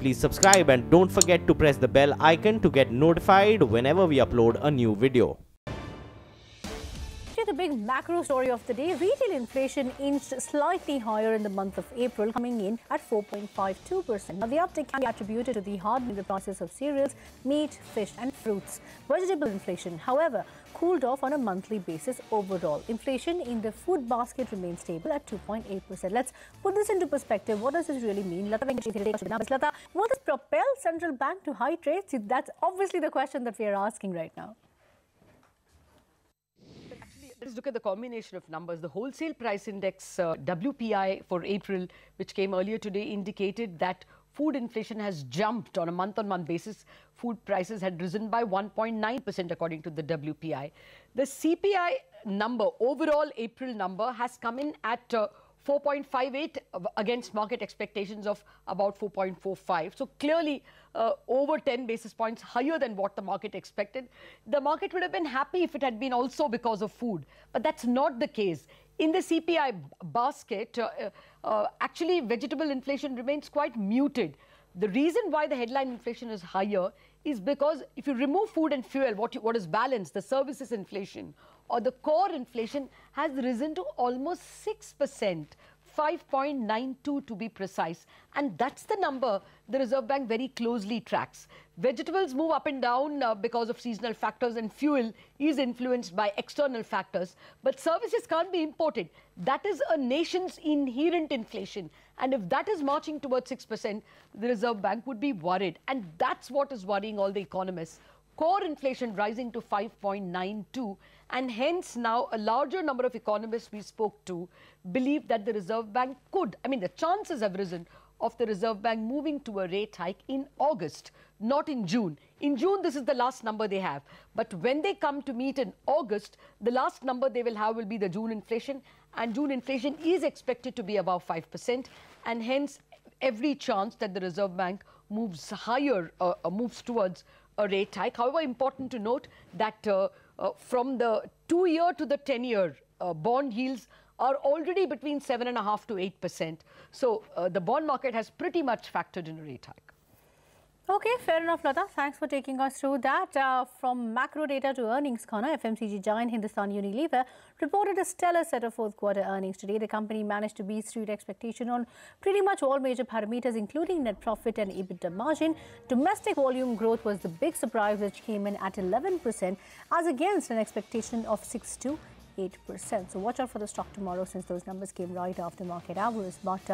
please subscribe and don't forget to press the bell icon to get notified whenever we upload a new video. The big macro story of the day, retail inflation inched slightly higher in the month of April, coming in at 4.52%. Now, the uptick can be attributed to the hardening of the prices of cereals, meat, fish and fruits. Vegetable inflation, however, cooled off on a monthly basis overall. Inflation in the food basket remains stable at 2.8%. Let's put this into perspective. What does this really mean? Lata, will this propel central bank to high rates? That's obviously the question that we are asking right now. Let's look at the combination of numbers. The wholesale price index, WPI for April, which came earlier today, indicated that food inflation has jumped on a month-on-month basis. Food prices had risen by 1.9% according to the WPI. The CPI number, overall April number, has come in at 4.58 against market expectations of about 4.45. So clearly over 10 basis points higher than what the market expected. The market would have been happy if it had been also because of food, but that's not the case. In the CPI basket, actually vegetable inflation remains quite muted. The reason why the headline inflation is higher is because if you remove food and fuel, what is balanced, the services inflation or the core inflation has risen to almost 6%, 5.92 to be precise. And that's the number the Reserve Bank very closely tracks. Vegetables move up and down because of seasonal factors, and fuel is influenced by external factors. But services can't be imported. That is a nation's inherent inflation. And if that is marching towards 6%, the Reserve Bank would be worried. And that's what is worrying all the economists. Core inflation rising to 5.92, and hence now a larger number of economists we spoke to believe that the Reserve Bank could, the chances have risen of the Reserve Bank moving to a rate hike in August, not in June. In June, this is the last number they have. But when they come to meet in August, the last number they will have will be the June inflation, and June inflation is expected to be above 5%, and hence every chance that the Reserve Bank moves higher, moves towards a rate hike. However, important to note that from the 2-year to the 10-year bond yields are already between 7.5% to 8%. So the bond market has pretty much factored in a rate hike. Okay, fair enough, Lata. Thanks for taking us through that. From macro data to earnings corner, FMCG giant Hindustan Unilever reported a stellar set of fourth quarter earnings today. The company managed to beat street expectation on pretty much all major parameters, including net profit and EBITDA margin. Domestic volume growth was the big surprise, which came in at 11%, as against an expectation of 6 to 8%. So watch out for the stock tomorrow, since those numbers came right after market hours. But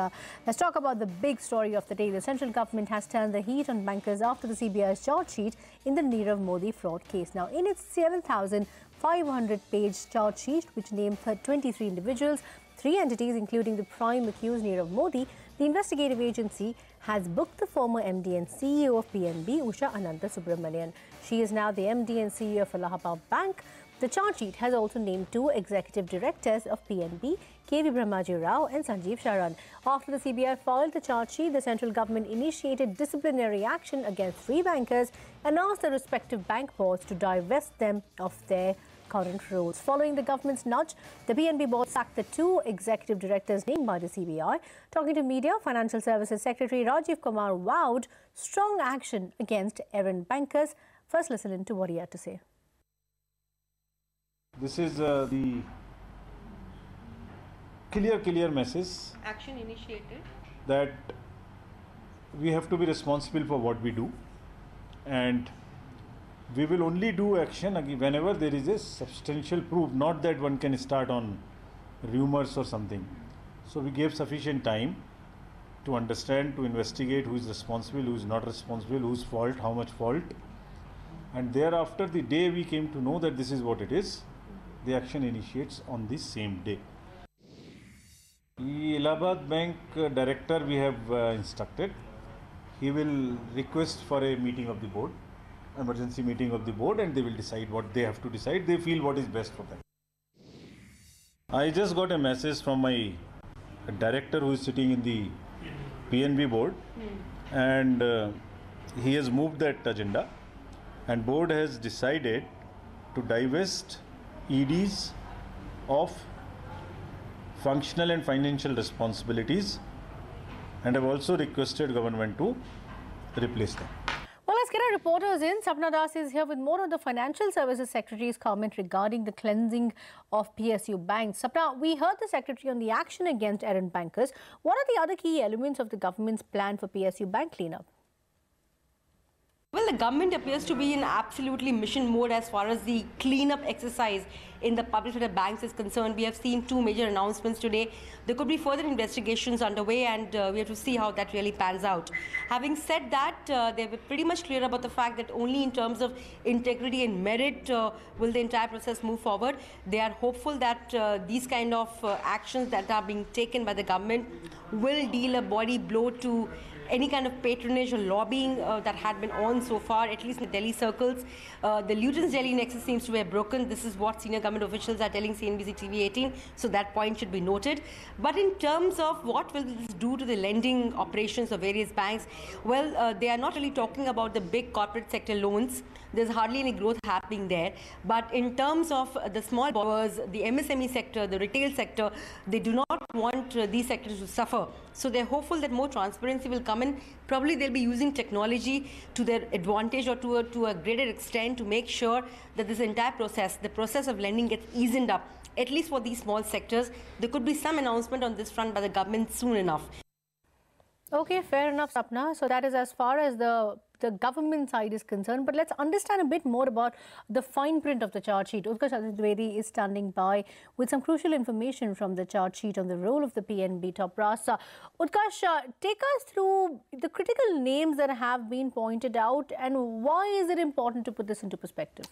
let's talk about the big story of the day. The central government has turned the heat on bankers after the CBI's charge sheet in the Nirav Modi fraud case. Now, in its 7,500-page charge sheet, which named 23 individuals, 3 entities, including the prime accused Nirav Modi, the investigative agency has booked the former MD and CEO of PNB, Usha Ananthasubramanian. She is now the MD and CEO of Allahabad Bank. The charge sheet has also named 2 executive directors of PNB, KV Brahmaji Rao and Sanjeev Sharan. After the CBI filed the charge sheet, the central government initiated disciplinary action against 3 bankers and asked the respective bank boards to divest them of their current roles. Following the government's nudge, the PNB board sacked the 2 executive directors named by the CBI. Talking to media, Financial Services Secretary Rajiv Kumar vowed strong action against errant bankers. First, listen in to what he had to say. This is the clear message. Action initiated. That we have to be responsible for what we do, and we will only do action whenever there is a substantial proof, not that one can start on rumors or something. So we gave sufficient time to understand, to investigate who is responsible, who is not responsible, whose fault, how much fault, and thereafter, the day we came to know that this is what it is, the action initiates on the same day. The Allahabad Bank director we have instructed, he will request for a meeting of the board, emergency meeting of the board, and they will decide what they have to decide. They feel what is best for them. I just got a message from my director who is sitting in the PNB board, and he has moved that agenda, and board has decided to divest EDs of functional and financial responsibilities, and have also requested government to replace them. Well, let's get our reporters in. Sapna Das is here with more on the Financial Services Secretary's comment regarding the cleansing of PSU banks. Sapna, we heard the Secretary on the action against errant bankers. What are the other key elements of the government's plan for PSU bank cleanup? Well, the government appears to be in absolutely mission mode as far as the cleanup exercise in the public sector banks is concerned. We have seen two major announcements today. There could be further investigations underway, and we have to see how that really pans out. Having said that, they were pretty much clear about the fact that only in terms of integrity and merit will the entire process move forward. They are hopeful that these kind of actions that are being taken by the government will deal a body blow to any kind of patronage or lobbying that had been on so far, at least in the Delhi circles. The Lutyens-Delhi nexus seems to have broken. This is what senior government officials are telling CNBC TV 18, so that point should be noted. But in terms of what will this do to the lending operations of various banks, well, they are not really talking about the big corporate sector loans. There's hardly any growth happening there. But in terms of the small borrowers, the MSME sector, the retail sector, they do not want these sectors to suffer. So they're hopeful that more transparency will come in. Probably they'll be using technology to their advantage or to a greater extent to make sure that this entire process, the process of lending, gets eased up. At least for these small sectors, there could be some announcement on this front by the government soon enough. Okay, fair enough, Sapna. So that is as far as the government side is concerned. But let's understand a bit more about the fine print of the charge sheet. Utkarsh Aditya is standing by with some crucial information from the charge sheet on the role of the PNB top brass. Utkarsh, take us through the critical names that have been pointed out and why is it important to put this into perspective?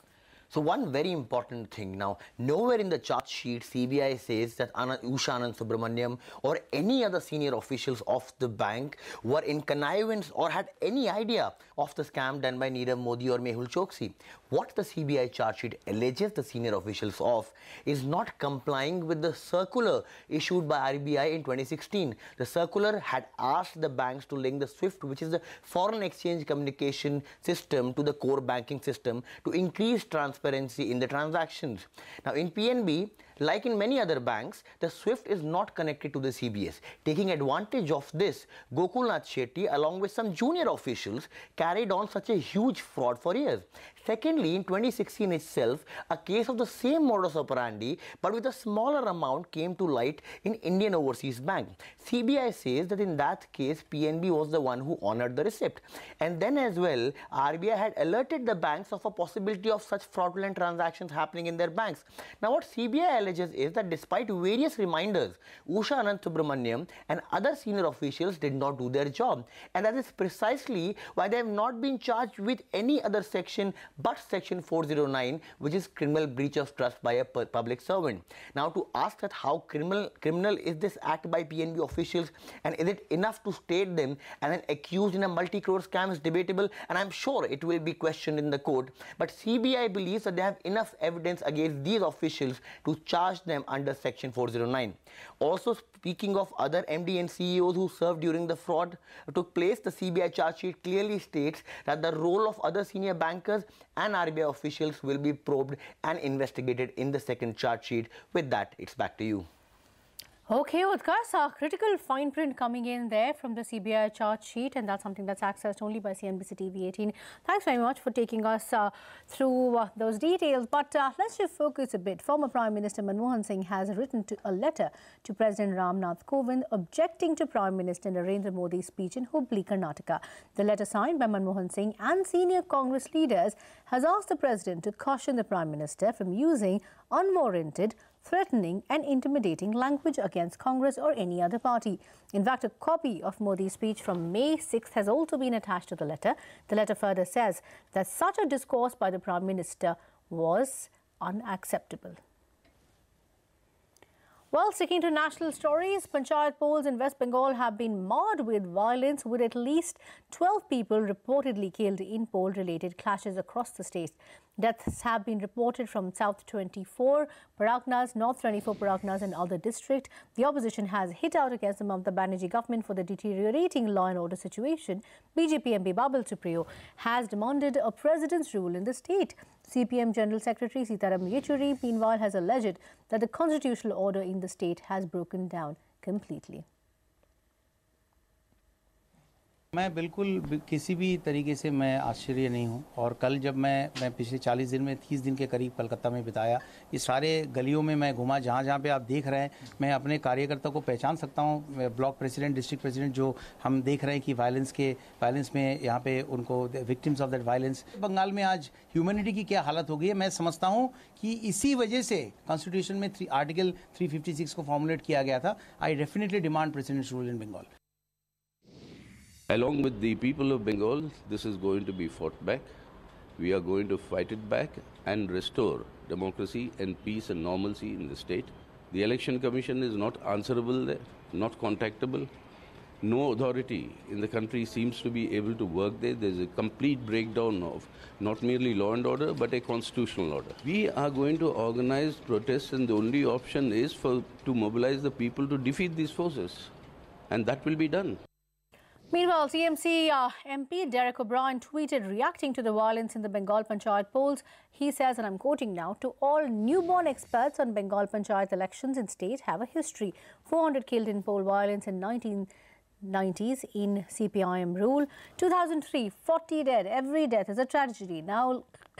So one very important thing now, nowhere in the charge sheet CBI says that Usha Anand Subramaniam or any other senior officials of the bank were in connivance or had any idea of the scam done by Nirav Modi or Mehul Choksi. What the CBI charge sheet alleges the senior officials of is not complying with the circular issued by RBI in 2016. The circular had asked the banks to link the SWIFT, which is the foreign exchange communication system, to the core banking system to increase transparency in the transactions. Now in PNB, like in many other banks, the SWIFT is not connected to the CBS. Taking advantage of this, Gokulnath Shetty along with some junior officials carried on such a huge fraud for years. Secondly, in 2016 itself, a case of the same modus operandi but with a smaller amount came to light in Indian Overseas Bank. CBI says that in that case, PNB was the one who honored the receipt. And then as well, RBI had alerted the banks of a possibility of such fraudulent transactions happening in their banks. Now what CBI alleges is that despite various reminders, Usha Anand Subramaniam and other senior officials did not do their job. And that is precisely why they have not been charged with any other section but section 409, which is criminal breach of trust by a public servant. Now to ask that how criminal is this act by PNB officials, and is it enough to state them and then accused in a multi-crore scam is debatable, and I'm sure it will be questioned in the court. But CBI believes that they have enough evidence against these officials to charge them under section 409. Also, speaking of other MD and CEOs who served during the fraud took place, the CBI charge sheet clearly states that the role of other senior bankers and RBI officials will be probed and investigated in the second charge sheet. With that, it's back to you. Okay, Utkarsh, critical fine print coming in there from the CBI charge sheet, and that's something that's accessed only by CNBC TV 18. Thanks very much for taking us through those details. But let's just focus a bit. Former Prime Minister Manmohan Singh has written a letter to President Ramnath Kovind objecting to Prime Minister Narendra Modi's speech in Hubli, Karnataka. The letter signed by Manmohan Singh and senior Congress leaders has asked the President to caution the Prime Minister from using unwarranted, threatening and intimidating language against Congress or any other party. In fact, a copy of Modi's speech from May 6th has also been attached to the letter. The letter further says that such a discourse by the Prime Minister was unacceptable. Well, sticking to national stories, Panchayat polls in West Bengal have been marred with violence, with at least 12 people reportedly killed in poll-related clashes across the state. Deaths have been reported from South 24 Paragnas, North 24 Paragnas and other districts. The opposition has hit out against the Mamata Banerjee government for the deteriorating law and order situation. BJP MP Babal Supriyo has demanded a president's rule in the state. CPM General Secretary Sitaram Yechuri, meanwhile, has alleged that the constitutional order in the state has broken down completely. मैं बिल्कुल किसी भी तरीके से मैं आश्चर्य नहीं हूं और कल जब मैं पिछले 40 दिन में 30 दिन के करीब कलकत्ता में बिताया, इस सारे गलियों में मैं घुमा, जहां पे आप देख रहे हैं मैं अपने कार्यकर्ता को पहचान सकता हूं, ब्लॉक प्रेसिडेंट, डिस्ट्रिक्ट प्रेसिडेंट, जो हम देख रहे हैं कि वायलेंस में यहाँ पे उनको victims of that violence. Bengal में आज ह्यूमैनिटी की क्या हालत हो गई है, मैं समझता हूँ कि इसी वजह से कॉन्स्टिट्यूशन में आर्टिकल 356 को फॉर्मुलेट किया गया था। I definitely demand president's rule in Bengal. Along with the people of Bengal, this is going to be fought back. We are going to fight it back and restore democracy and peace and normalcy in the state. The Election Commission is not answerable there, not contactable. No authority in the country seems to be able to work there. There's a complete breakdown of not merely law and order, but a constitutional order. We are going to organize protests, and the only option is to mobilize the people to defeat these forces. And that will be done. Meanwhile, TMC MP Derek O'Brien tweeted reacting to the violence in the Bengal Panchayat polls. He says, and I'm quoting now, "To all newborn experts on Bengal Panchayat elections in state have a history. 400 killed in poll violence in 1990s in CPIM rule. 2003, 40 dead. Every death is a tragedy. Now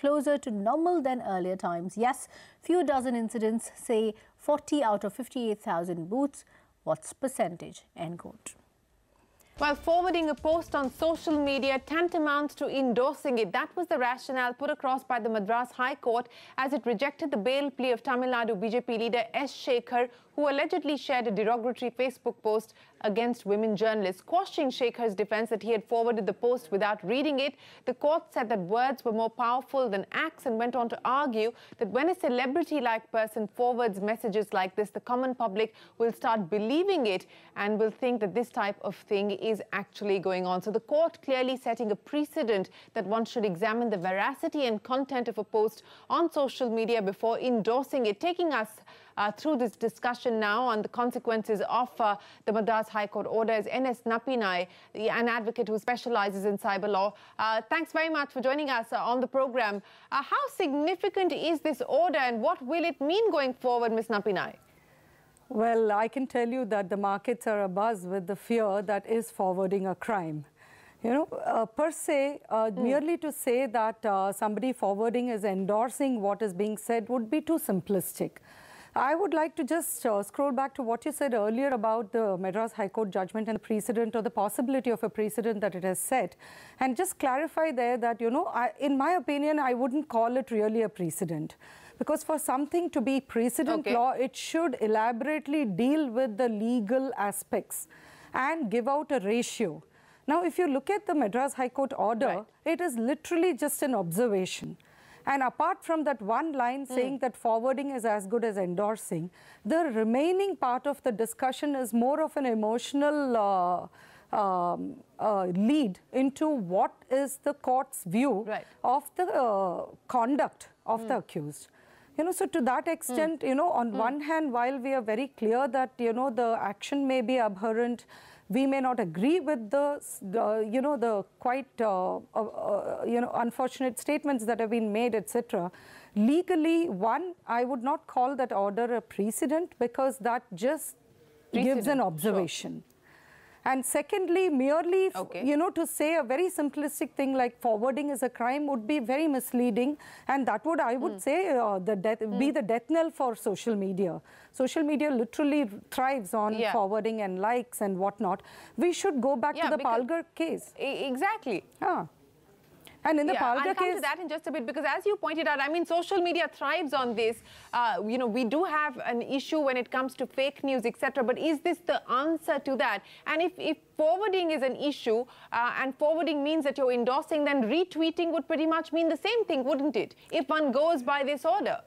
closer to normal than earlier times. Yes, few dozen incidents, say 40 out of 58,000 booths. What's percentage?" End quote. While forwarding a post on social media tantamounts to endorsing it, that was the rationale put across by the Madras High Court as it rejected the bail plea of Tamil Nadu BJP leader S. Shekhar, who allegedly shared a derogatory Facebook post against women journalists. Quashing Shekhar's defense that he had forwarded the post without reading it, the court said that words were more powerful than acts and went on to argue that when a celebrity-like person forwards messages like this, the common public will start believing it and will think that this type of thing is actually going on. So the court clearly setting a precedent that one should examine the veracity and content of a post on social media before endorsing it. Taking us through this discussion now on the consequences of the Madras High Court order is N.S. Napinai, an advocate who specializes in cyber law. Thanks very much for joining us on the program. How significant is this order and what will it mean going forward, Ms. Napinai? Well, I can tell you that the markets are abuzz with the fear that is forwarding a crime. You know, per se, merely to say that somebody forwarding is endorsing what is being said would be too simplistic. I would like to just scroll back to what you said earlier about the Madras High Court judgment and the precedent or the possibility of a precedent that it has set, and just clarify there that, you know, in my opinion, I wouldn't call it really a precedent. Because for something to be precedent law, it should elaborately deal with the legal aspects and give out a ratio. Now, if you look at the Madras High Court order, it is literally just an observation. And apart from that one line saying that forwarding is as good as endorsing, the remaining part of the discussion is more of an emotional lead into what is the court's view of the conduct of the accused. You know, so to that extent, you know, on one hand, while we are very clear that, you know, the action may be abhorrent, we may not agree with the you know, the quite, you know, unfortunate statements that have been made, etc. Legally, one, I would not call that order a precedent because that just gives an observation. And secondly, merely, you know, to say a very simplistic thing like forwarding is a crime would be very misleading. And that would, I would say, be the death knell for social media. Social media literally thrives on forwarding and likes and whatnot. We should go back to the Palgar case. Exactly. And in the Palgar I'll come case, to that in just a bit, because as you pointed out, I mean, social media thrives on this. You know, we do have an issue when it comes to fake news, etc. But is this the answer to that? And if forwarding is an issue, and forwarding means that you're endorsing, then retweeting would pretty much mean the same thing, wouldn't it? If one goes by this order.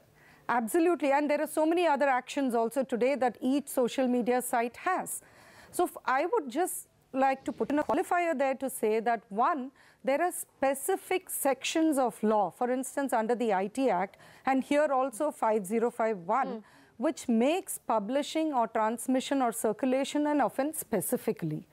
Absolutely. And there are so many other actions also today that each social media site has. So I would just like to put in a qualifier there to say that, one, there are specific sections of law, for instance, under the IT Act, and here also 5051, which makes publishing or transmission or circulation an offense specifically.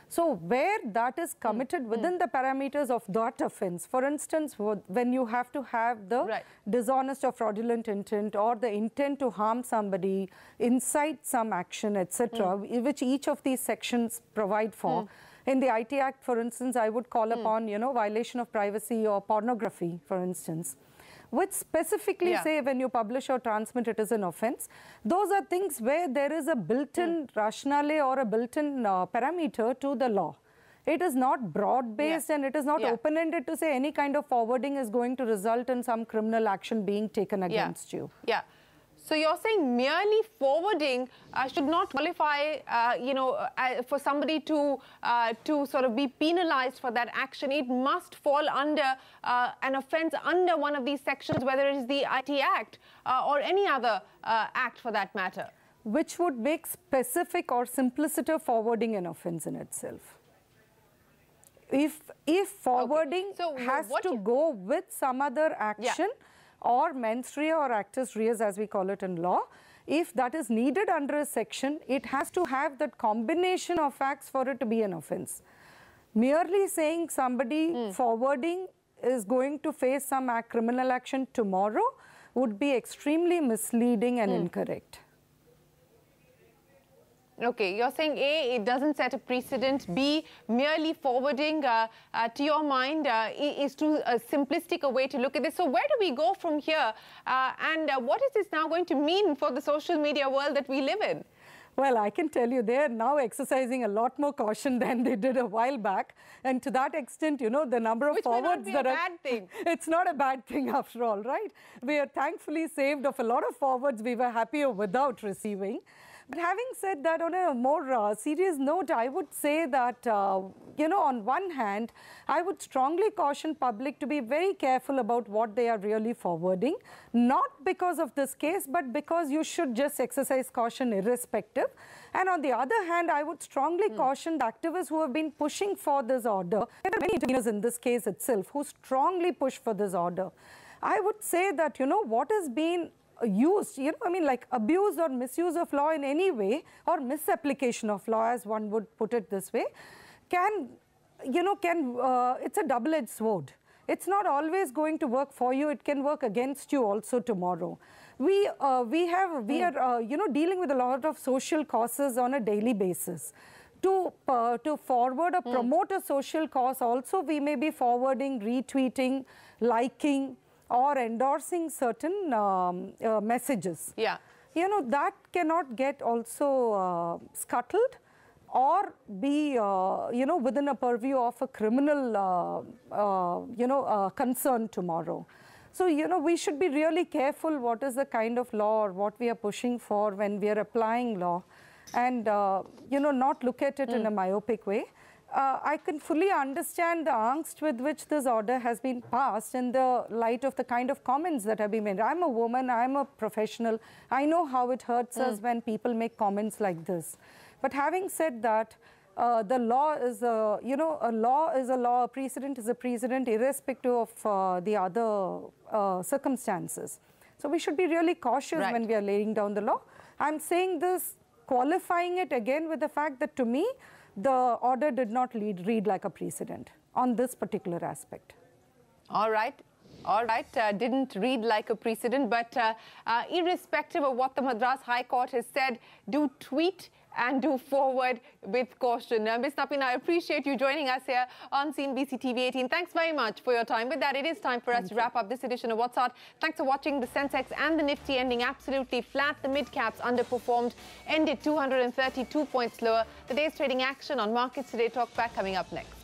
So where that is committed within the parameters of that offense, for instance, when you have to have the dishonest or fraudulent intent or the intent to harm somebody, incite some action, etc., which each of these sections provide for, In the IT Act, for instance, I would call upon, violation of privacy or pornography, for instance, which specifically say when you publish or transmit, it is an offense. Those are things where there is a built-in rationale or a built-in parameter to the law. It is not broad-based and it is not open-ended to say any kind of forwarding is going to result in some criminal action being taken against you. Yeah. So you're saying merely forwarding should not qualify, for somebody to sort of be penalized for that action. It must fall under an offence under one of these sections, whether it is the IT Act or any other act for that matter. Which would make specific or simpliciter forwarding an offence in itself. If forwarding has to go with some other action, or mens rea or actus reus as we call it in law, if that is needed under a section, it has to have that combination of facts for it to be an offence. Merely saying somebody forwarding is going to face some criminal action tomorrow would be extremely misleading and incorrect. Okay, you're saying A, it doesn't set a precedent. B, merely forwarding, to your mind, is too simplistic a way to look at this. So where do we go from here? And what is this now going to mean for the social media world that we live in? Well, I can tell you they are now exercising a lot more caution than they did a while back. And to that extent, the number of forwards that are... Which may not be a bad thing. It's not a bad thing after all, right? We are thankfully saved of a lot of forwards we were happier without receiving. But having said that, on a more serious note, I would say that, on one hand, I would strongly caution public to be very careful about what they are really forwarding, not because of this case, but because you should just exercise caution irrespective. And on the other hand, I would strongly caution the activists who have been pushing for this order. There are many interveners in this case itself who strongly push for this order. I would say that, what has been used, like abuse or misuse of law in any way, or misapplication of law, as one would put it this way, it's a double-edged sword. It's not always going to work for you. It can work against you also tomorrow. We are dealing with a lot of social causes on a daily basis. To forward or promote a social cause also, we may be forwarding, retweeting, liking, or endorsing certain messages. Yeah. That cannot get also scuttled or be, within a purview of a criminal, concern tomorrow. So, we should be really careful what is the kind of law or what we are pushing for when we are applying law and, not look at it in a myopic way. I can fully understand the angst with which this order has been passed in the light of the kind of comments that have been made. I'm a woman, I'm a professional. I know how it hurts us when people make comments like this. But having said that, the law is a law is a law, a precedent is a precedent, irrespective of the other circumstances. So we should be really cautious when we are laying down the law. I'm saying this, qualifying it again with the fact that to me, the order did not read like a precedent on this particular aspect. All right. Didn't read like a precedent, but irrespective of what the Madras High Court has said, do tweet and do forward with caution. Ms. Napin, I appreciate you joining us here on CNBC TV 18. Thanks very much for your time. With that, it is time for us to wrap up this edition of What's Hot. Thanks for watching. The Sensex and the Nifty ending absolutely flat. The mid-caps underperformed, ended 232 points lower. The day's trading action on Markets Today. Talk back coming up next.